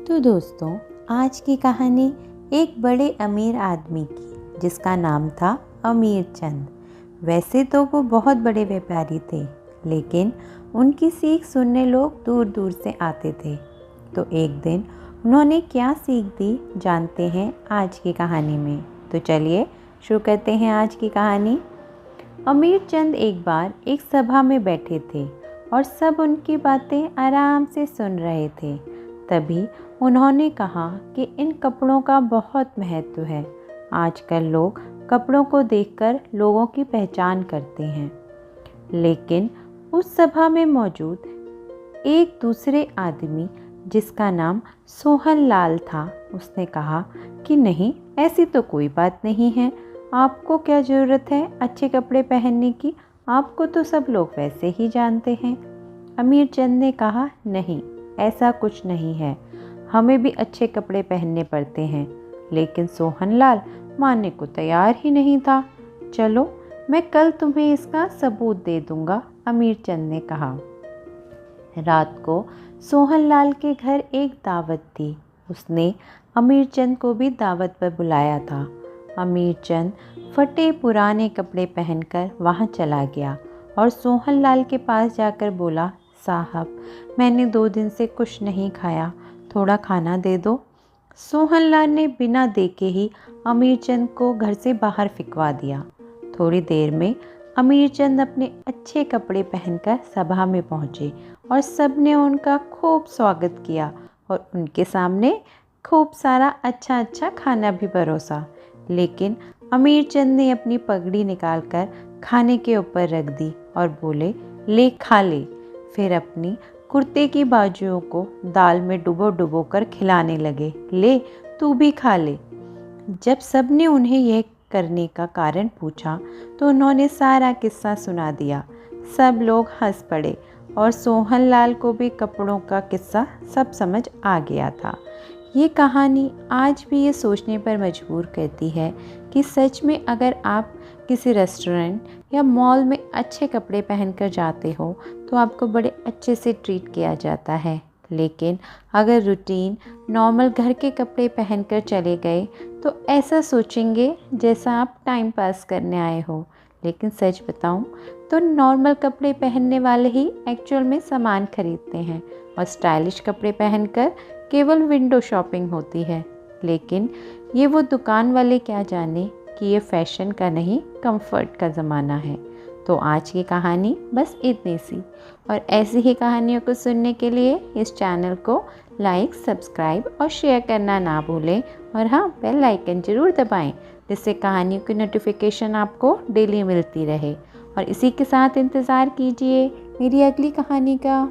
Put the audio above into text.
तो दोस्तों, आज की कहानी एक बड़े अमीर आदमी की जिसका नाम था अमीर चंद। वैसे तो वो बहुत बड़े व्यापारी थे, लेकिन उनकी सीख सुनने लोग दूर दूर से आते थे। तो एक दिन उन्होंने क्या सीख दी जानते हैं आज की कहानी में। तो चलिए शुरू करते हैं आज की कहानी। अमीर चंद एक बार एक सभा में बैठे थे और सब उनकी बातें आराम से सुन रहे थे। तभी उन्होंने कहा कि इन कपड़ों का बहुत महत्व है। आजकल लोग कपड़ों को देखकर लोगों की पहचान करते हैं। लेकिन उस सभा में मौजूद एक दूसरे आदमी जिसका नाम सोहन लाल था, उसने कहा कि नहीं, ऐसी तो कोई बात नहीं है। आपको क्या ज़रूरत है अच्छे कपड़े पहनने की? आपको तो सब लोग वैसे ही जानते हैं। अमीर चंद ने कहा, नहीं, ऐसा कुछ नहीं है, हमें भी अच्छे कपड़े पहनने पड़ते हैं। लेकिन सोहनलाल मानने को तैयार ही नहीं था। चलो, मैं कल तुम्हें इसका सबूत दे दूंगा, अमीर चंद ने कहा। रात को सोहनलाल के घर एक दावत थी। उसने अमीर चंद को भी दावत पर बुलाया था। अमीर चंद फटे पुराने कपड़े पहनकर वहां चला गया और सोहनलाल के पास जाकर बोला, साहब, मैंने 2 दिन से कुछ नहीं खाया, थोड़ा खाना दे दो। सोहनलाल ने बिना देखे ही अमीर चंद को घर से बाहर फिकवा दिया। थोड़ी देर में अमीर चंद अपने अच्छे कपड़े पहनकर सभा में पहुंचे और सबने उनका खूब स्वागत किया और उनके सामने खूब सारा अच्छा अच्छा खाना भी परोसा। लेकिन अमीर चंद ने अपनी पगड़ी निकालकर खाने के ऊपर रख दी और बोले, ले खा ले। फिर अपनी कुर्ते की बाजुओं को दाल में डुबो डुबो कर खिलाने लगे, ले तू भी खा ले। जब सबने उन्हें यह करने का कारण पूछा तो उन्होंने सारा किस्सा सुना दिया। सब लोग हंस पड़े और सोहनलाल को भी कपड़ों का किस्सा सब समझ आ गया था। ये कहानी आज भी ये सोचने पर मजबूर करती है कि सच में अगर आप किसी रेस्टोरेंट या मॉल में अच्छे कपड़े पहनकर जाते हो तो आपको बड़े अच्छे से ट्रीट किया जाता है। लेकिन अगर रूटीन नॉर्मल घर के कपड़े पहनकर चले गए तो ऐसा सोचेंगे जैसा आप टाइम पास करने आए हो। लेकिन सच बताऊं तो नॉर्मल कपड़े पहनने वाले ही एक्चुअल में सामान खरीदते हैं और स्टाइलिश कपड़े पहनकर केवल विंडो शॉपिंग होती है। लेकिन ये वो दुकान वाले क्या जाने कि ये फैशन का नहीं, कंफर्ट का ज़माना है। तो आज की कहानी बस इतनी सी, और ऐसी ही कहानियों को सुनने के लिए इस चैनल को लाइक, सब्सक्राइब और शेयर करना ना भूलें। और हाँ, बेल आइकन ज़रूर दबाएं जिससे कहानियों की नोटिफिकेशन आपको डेली मिलती रहे। और इसी के साथ इंतज़ार कीजिए मेरी अगली कहानी का।